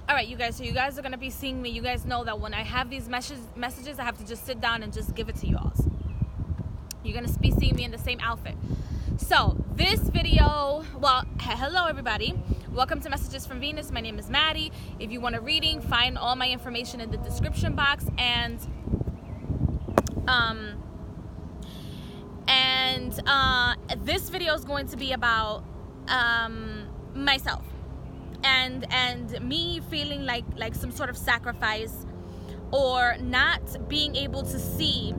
All right, you guys, so you guys are going to be seeing me. You guys know that when I have these messages, I have to just sit down and just give it to you all. You're going to be seeing me in the same outfit. So this video, well, hello everybody. Welcome to Messages from Venus. My name is Maddie. If you want a reading, find all my information in the description box. And this video is going to be about myself and me feeling like some sort of sacrifice, or not being able to see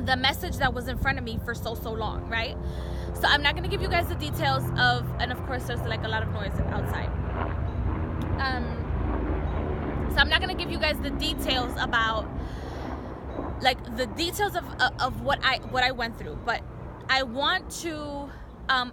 the message that was in front of me for so long, right? So I'm not going to give you guys the details of, and of course there's like a lot of noise outside. So I'm not going to give you guys the details about like the details of what I went through, but I want to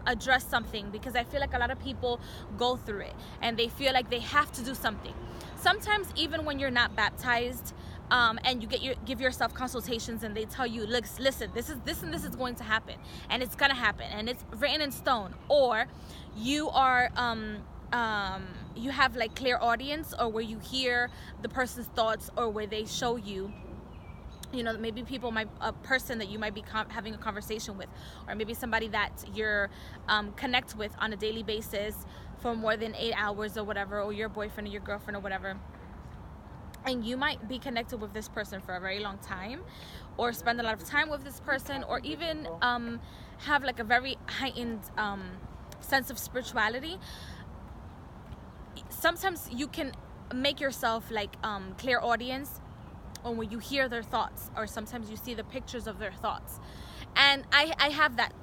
address something, because I feel like a lot of people go through it and they feel like they have to do something. Sometimes even when you're not baptized, and you give yourself consultations and they tell you, listen, this is going to happen, and it's gonna happen, and it's written in stone, or you are you have like clear audience, or where you hear the person's thoughts, or where they show you, you know, maybe a person that you might be having a conversation with, or maybe somebody that you're connect with on a daily basis for more than 8 hours or whatever, or your boyfriend or your girlfriend or whatever. And you might be connected with this person for a very long time, or spend a lot of time with this person, or even have like a very heightened sense of spirituality. Sometimes you can make yourself like clear audience, or when you hear their thoughts, or sometimes you see the pictures of their thoughts. And I have that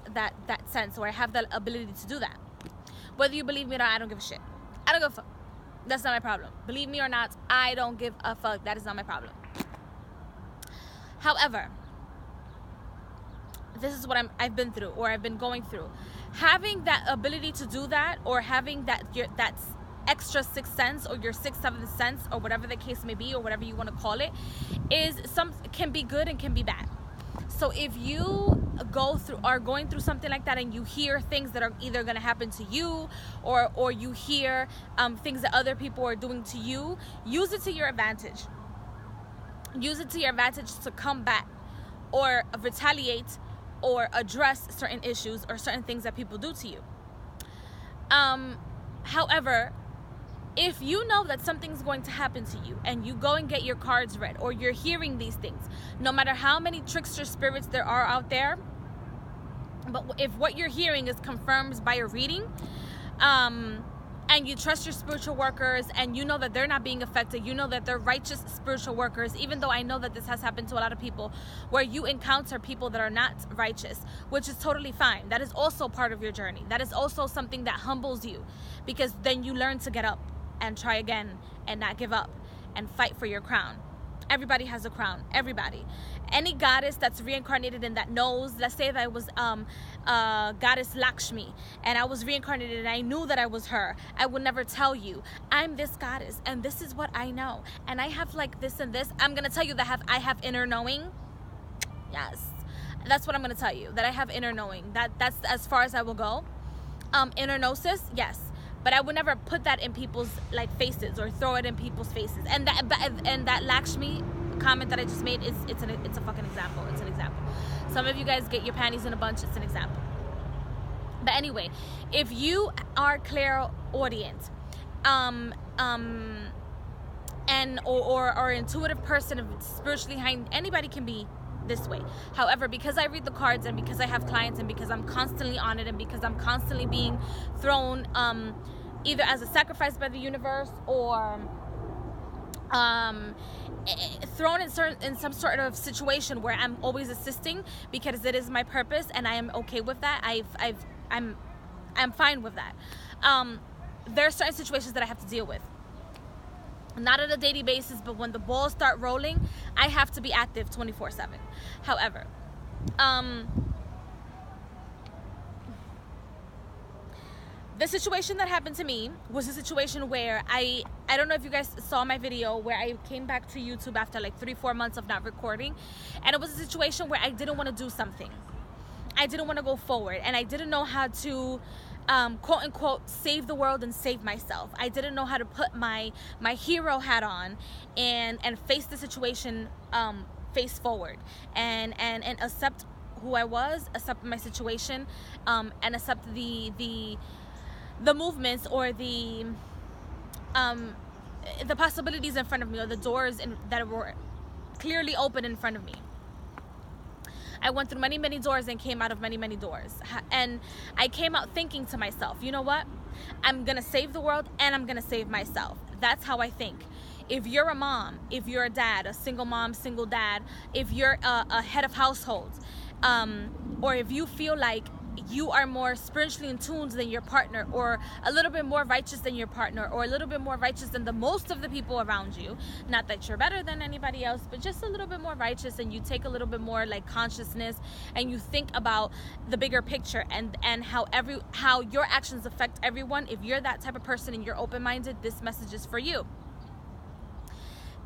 sense, or I have that ability to do that. Whether you believe me or not, I don't give a shit. I don't give a fuck. That's not my problem. Believe me or not, I don't give a fuck. That is not my problem. However, this is what I've been through, or I've been going through. Having that ability to do that, or having that extra sixth sense, or your sixth, seventh sense, or whatever the case may be, or whatever you want to call it, can be good and can be bad. So if you are going through something like that, and you hear things that are either going to happen to you, or you hear things that other people are doing to you, use it to your advantage. Use it to your advantage to combat, or retaliate, or address certain issues or certain things that people do to you. However, if you know that something's going to happen to you, and you go and get your cards read, or you're hearing these things, no matter how many trickster spirits there are out there, but if what you're hearing is confirmed by a reading, and you trust your spiritual workers, and you know that they're not being affected, you know that they're righteous spiritual workers, even though I know that this has happened to a lot of people, where you encounter people that are not righteous, which is totally fine. That is also part of your journey. That is also something that humbles you, because then you learn to get up and try again, and not give up, and fight for your crown. Everybody has a crown. Everybody. Any goddess that's reincarnated in that knows. Let's say that I was goddess Lakshmi, and I was reincarnated and I knew that I was her. I would never tell you, I'm this goddess and this is what I know, and I have like this and this. I'm gonna tell you that I have inner knowing. Yes, that's what I'm gonna tell you, that I have inner knowing. That's as far as I will go. Inner gnosis, yes. But I would never put that in people's like faces, or throw it in people's faces. And that Lakshmi comment that I just made it's a fucking example. It's an example. Some of you guys get your panties in a bunch. It's an example. But anyway, if you are clairaudient, and or intuitive person, spiritually behind, anybody can be this way. However, because I read the cards, and because I have clients, and because I'm constantly on it, and because I'm constantly being thrown either as a sacrifice by the universe, or thrown in some sort of situation where I'm always assisting, because it is my purpose, and I am okay with that. I'm fine with that. There are certain situations that I have to deal with. Not on a daily basis, but when the balls start rolling, I have to be active 24/7. However, the situation that happened to me was a situation where I don't know if you guys saw my video where I came back to YouTube after like 3-4 months of not recording, and it was a situation where I didn't want to do something. I didn't want to go forward, and I didn't know how to quote unquote save the world and save myself. I didn't know how to put my hero hat on and face the situation face forward and accept who I was, accept my situation, and accept the movements or the possibilities in front of me, or the doors that were clearly open in front of me. I went through many, many doors and came out of many, many doors. And I came out thinking to myself, you know what? I'm going to save the world and I'm going to save myself. That's how I think. If you're a mom, if you're a dad, a single mom, single dad, if you're a head of household, or if you feel like you are more spiritually in tune than your partner, or a little bit more righteous than your partner, or a little bit more righteous than the most of the people around you, not that you're better than anybody else, but just a little bit more righteous, and you take a little bit more like consciousness and you think about the bigger picture and how your actions affect everyone. If you're that type of person and you're open-minded, this message is for you.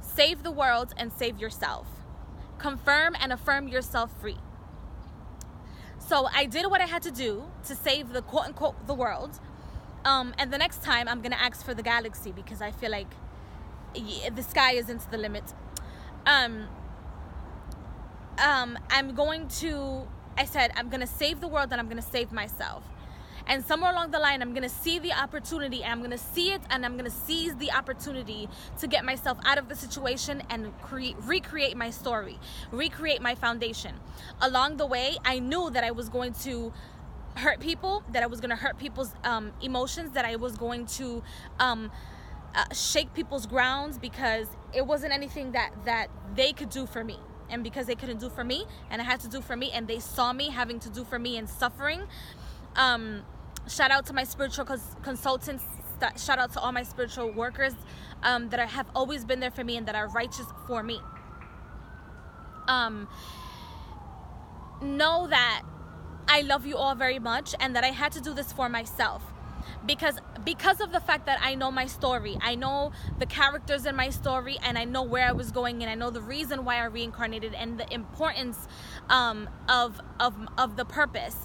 Save the world and save yourself. Confirm and affirm yourself free. So I did what I had to do to save the quote unquote the world, and the next time I'm gonna ask for the galaxy, because I feel like the sky isn't the limit. I said I'm gonna save the world and I'm gonna save myself. And somewhere along the line, I'm going to see the opportunity, and I'm going to see it, and I'm going to seize the opportunity to get myself out of the situation and recreate my story, recreate my foundation. Along the way, I knew that I was going to hurt people, that I was going to hurt people's emotions, that I was going to shake people's grounds, because it wasn't anything that they could do for me. And because they couldn't do for me, and I had to do for me, and they saw me having to do for me and suffering. Shout out to my spiritual consultants. Shout out to all my spiritual workers that have always been there for me and that are righteous for me. Know that I love you all very much, and that I had to do this for myself. Because of the fact that I know my story, I know the characters in my story, and I know where I was going, and I know the reason why I reincarnated, and the importance of the purpose.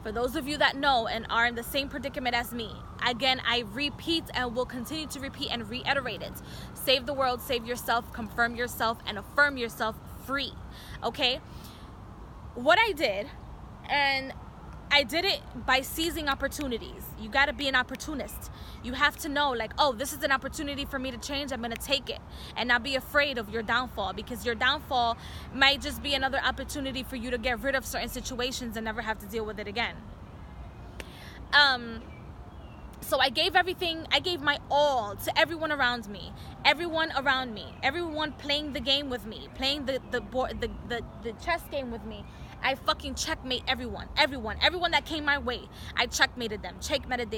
For those of you that know and are in the same predicament as me, again, I repeat and will continue to repeat and reiterate it. Save the world, save yourself, confirm yourself, and affirm yourself free. Okay? What I did, and I did it by seizing opportunities. You got to be an opportunist. You have to know, like, oh, this is an opportunity for me to change. I'm going to take it and not be afraid of your downfall, because your downfall might just be another opportunity for you to get rid of certain situations and never have to deal with it again. So I gave everything, I gave my all to everyone around me, everyone playing the game with me, playing the chess game with me. I fucking checkmate everyone that came my way. I checkmated them, checkmate,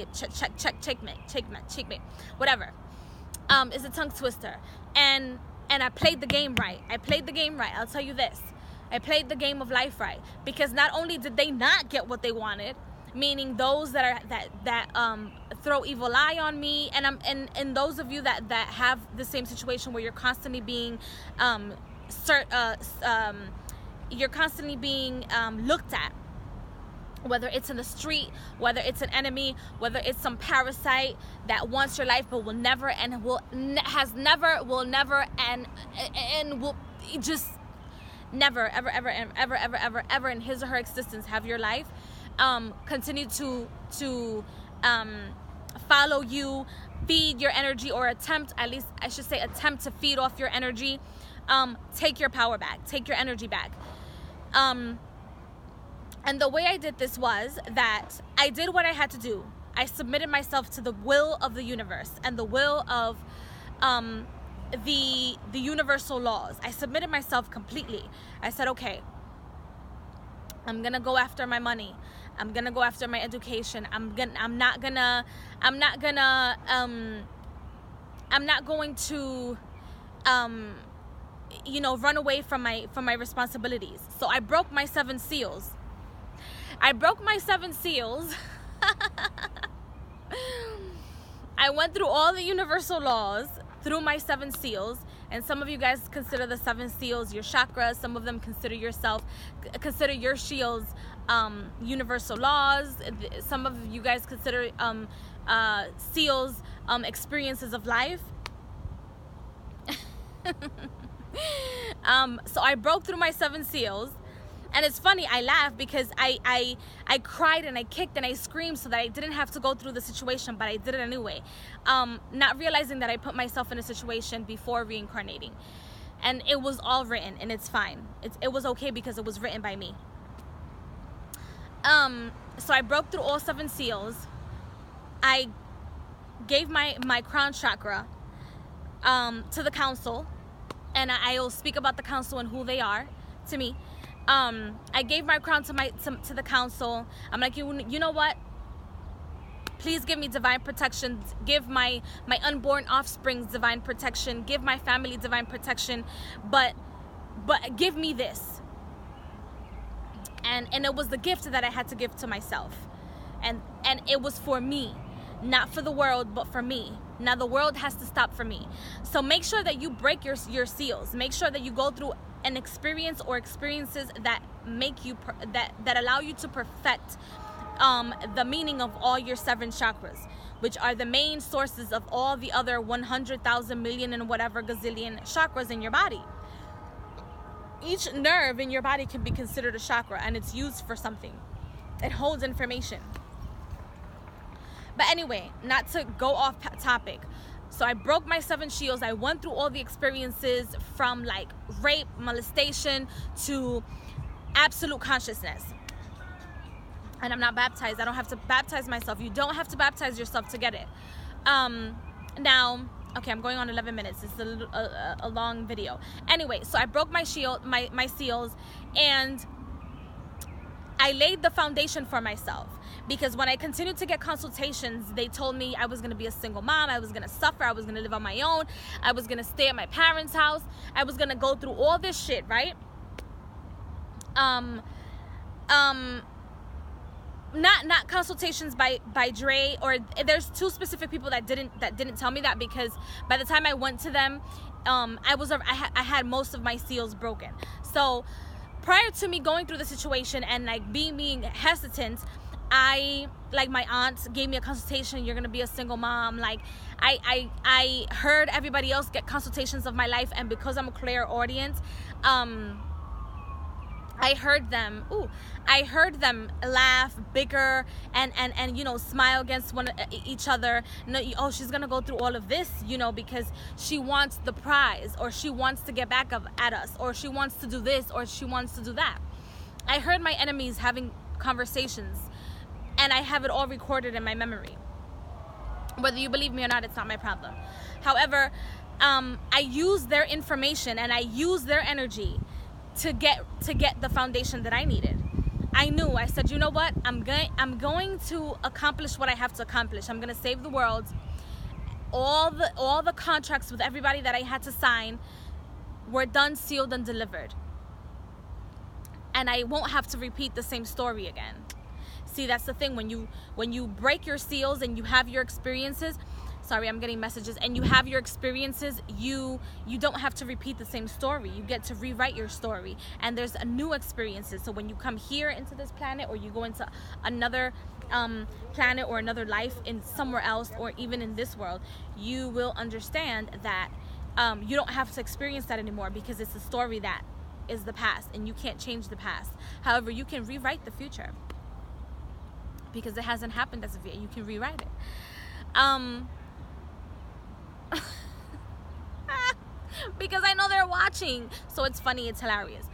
whatever. It's a tongue twister, and I played the game right. I'll tell you this, I played the game of life right, because not only did they not get what they wanted, meaning those that throw evil eye on me, and those of you that have the same situation where you're constantly being looked at, whether it's in the street, whether it's an enemy, whether it's some parasite that wants your life but will never and will never just never ever in his or her existence have your life, continue to follow you, feed your energy, or attempt to feed off your energy. Take your power back, take your energy back. And the way I did this was that I did what I had to do. I submitted myself to the will of the universe and the will of the universal laws. I submitted myself completely. I said, okay, I'm gonna go after my money. I'm gonna go after my education. I'm not going to run away from my responsibilities. So I broke my 7 seals. I went through all the universal laws through my 7 seals, and some of you guys consider the 7 seals your chakras. Some of them consider your shields universal laws. Some of you guys consider seals experiences of life. So I broke through my 7 seals. And it's funny, I laugh because I cried and I kicked and I screamed so that I didn't have to go through the situation, but I did it anyway. Not realizing that I put myself in a situation before reincarnating. And it was all written, and it's fine. It was okay because it was written by me. So I broke through all 7 seals. I gave my crown chakra to the council, and I will speak about the council and who they are to me. I gave my crown to the council. I'm like, you know what? Please give me divine protection. Give my unborn offspring divine protection. Give my family divine protection. But give me this. And it was the gift that I had to give to myself. And it was for me. Not for the world, but for me. Now the world has to stop for me. So make sure that you break your seals. Make sure that you go through an experience or experiences that make you that allow you to perfect the meaning of all your 7 chakras, which are the main sources of all the other 100,000 million and whatever gazillion chakras in your body. Each nerve in your body can be considered a chakra, and it's used for something. It holds information. But anyway, not to go off topic. So I broke my 7 shields. I went through all the experiences from like rape, molestation to absolute consciousness. And I'm not baptized. I don't have to baptize myself. You don't have to baptize yourself to get it. Now, okay, I'm going on 11 minutes. It's a long video. Anyway, so I broke my seals, and I laid the foundation for myself. Because when I continued to get consultations, they told me I was going to be a single mom. I was going to suffer. I was going to live on my own. I was going to stay at my parents' house. I was going to go through all this shit, right? Not consultations by Dre, or there's 2 specific people that didn't tell me that, because by the time I went to them, I had most of my seals broken. So prior to me going through the situation and like being hesitant, like my aunt gave me a consultation. You're gonna be a single mom. Like I heard everybody else get consultations of my life, and because I'm a clairaudience, I heard them laugh, bicker, and you know, smile against each other. No, oh, she's gonna go through all of this, you know, because she wants the prize, or she wants to get back at us, or she wants to do this, or she wants to do that. I heard my enemies having conversations, and I have it all recorded in my memory. Whether you believe me or not, it's not my problem. However, I use their information and I use their energy to get the foundation that I needed. I said, you know what? I'm going to accomplish what I have to accomplish. I'm going to save the world. All the contracts with everybody that I had to sign were done, sealed, and delivered. And I won't have to repeat the same story again. See, that's the thing. When you break your seals and you have your experiences, sorry, I'm getting messages, and you have your experiences, you don't have to repeat the same story. You get to rewrite your story, and there's a new experiences. So when you come here into this planet, or you go into another planet or another life in somewhere else, or even in this world, you will understand that you don't have to experience that anymore, because it's a story that is the past, and you can't change the past. However, you can rewrite the future, because it hasn't happened as of yet. You can rewrite it. Because I know they're watching, so it's funny, it's hilarious.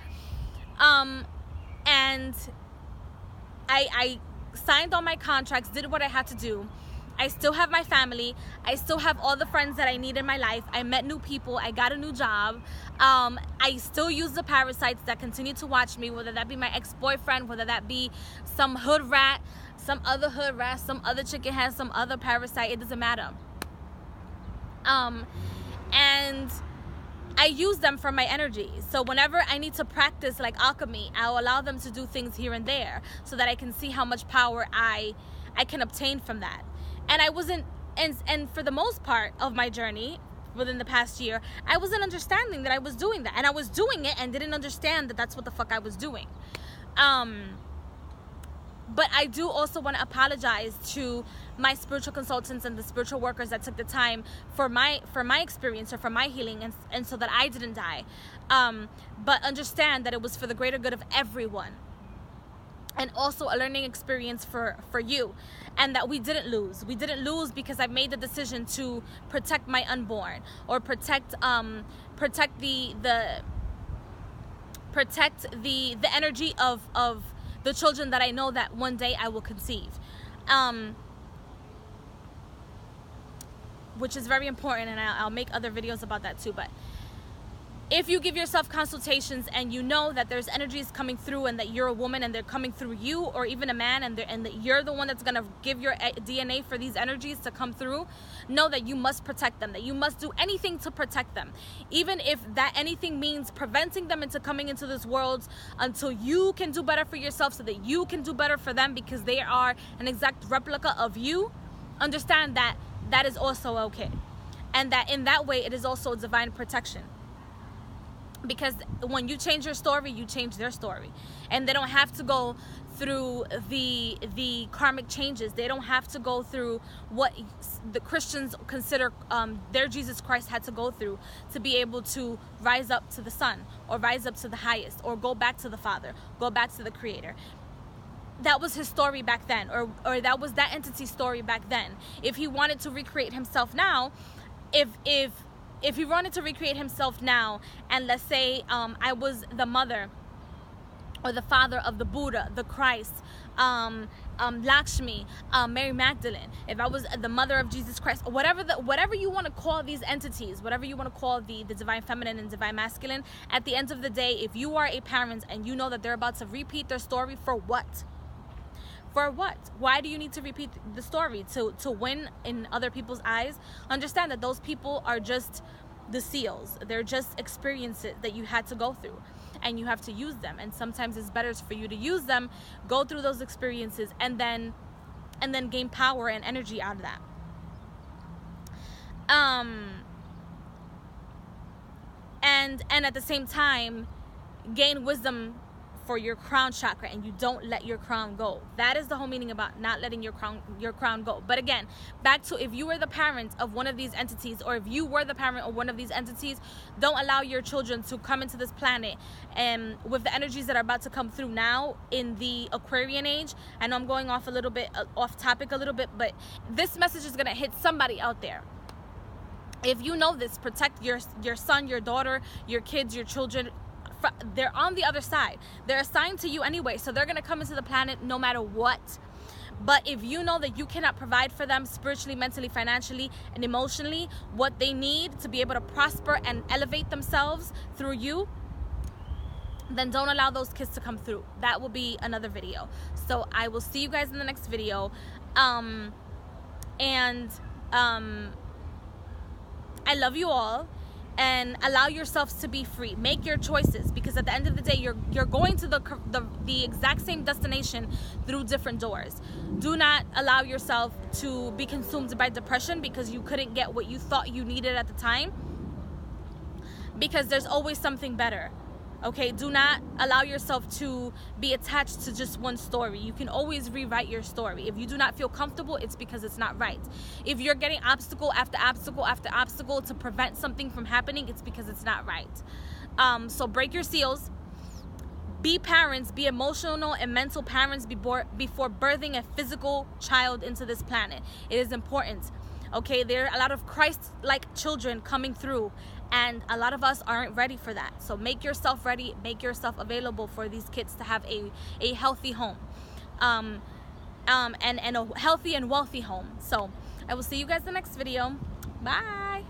And I signed all my contracts, did what I had to do. I still have my family. I still have all the friends that I need in my life. I met new people. I got a new job. I still use the parasites that continue to watch me, whether that be my ex-boyfriend, whether that be some hood rat, some other hood rat, some other chicken has some other parasite. It doesn't matter. And I use them for my energy. So whenever I need to practice like alchemy, I'll allow them to do things here and there so that I can see how much power I can obtain from that. And I wasn't, and for the most part of my journey within the past year, I wasn't understanding that I was doing that. And I was doing it and didn't understand that that's what the fuck I was doing. But I do also want to apologize to my spiritual consultants and the spiritual workers that took the time for my experience or for my healing, and so that I didn't die. But understand that it was for the greater good of everyone, and also a learning experience for you, and that we didn't lose. We didn't lose because I made the decision to protect my unborn, or protect the energy of the children that I know that one day I will conceive, which is very important, and I'll make other videos about that too. But if you give yourself consultations and you know that there's energies coming through, and that you're a woman and they're coming through you, or even a man, and that you're the one that's going to give your DNA for these energies to come through, know that you must protect them, that you must do anything to protect them, even if that anything means preventing them into coming into this world until you can do better for yourself, so that you can do better for them, because they are an exact replica of you. Understand that that is also okay, and that in that way it is also divine protection. Because when you change your story, you change their story, and they don't have to go through the karmic changes. They don't have to go through what the Christians consider their Jesus Christ had to go through to be able to rise up to the Son, or rise up to the highest, or go back to the Father, go back to the Creator. That was his story back then, or that was that entity's story back then. If he wanted to recreate himself now, if he wanted to recreate himself now, and let's say I was the mother or the father of the Buddha, the Christ, Lakshmi, Mary Magdalene, if I was the mother of Jesus Christ, whatever you want to call these entities, whatever you want to call the divine feminine and divine masculine, at the end of the day, if you are a parent and you know that they're about to repeat their story, for what? For what? Why do you need to repeat the story? To win in other people's eyes? Understand that those people are just the seals. They're just experiences that you had to go through, and you have to use them. And sometimes it's better for you to use them, go through those experiences, and then gain power and energy out of that. And at the same time, gain wisdom for your crown chakra, and you don't let your crown go. That is the whole meaning about not letting your crown go. But again, back to, if you were the parent of one of these entities, or if you were the parent of one of these entities, don't allow your children to come into this planet and with the energies that are about to come through now in the Aquarian age. I know I'm going off a little bit off topic a little bit, but this message is going to hit somebody out there. If you know this, protect your son, your daughter, your kids, your children. They're on the other side. They're assigned to you anyway, so they're going to come into the planet no matter what. But if you know that you cannot provide for them spiritually, mentally, financially, and emotionally what they need to be able to prosper and elevate themselves through you, then don't allow those kids to come through. That will be another video. So I will see you guys in the next video. I love you all. And allow yourselves to be free. Make your choices, because at the end of the day, you're going to the exact same destination through different doors. Do not allow yourself to be consumed by depression because you couldn't get what you thought you needed at the time, because there's always something better. Okay, do not allow yourself to be attached to just one story. You can always rewrite your story. If you do not feel comfortable, it's because it's not right. If you're getting obstacle after obstacle after obstacle to prevent something from happening, it's because it's not right. So break your seals. Be parents, be emotional and mental parents before birthing a physical child into this planet. It is important. Okay, there are a lot of Christ-like children coming through, and a lot of us aren't ready for that. So make yourself ready, make yourself available for these kids to have a healthy home, and a healthy and wealthy home. So I will see you guys in the next video. Bye.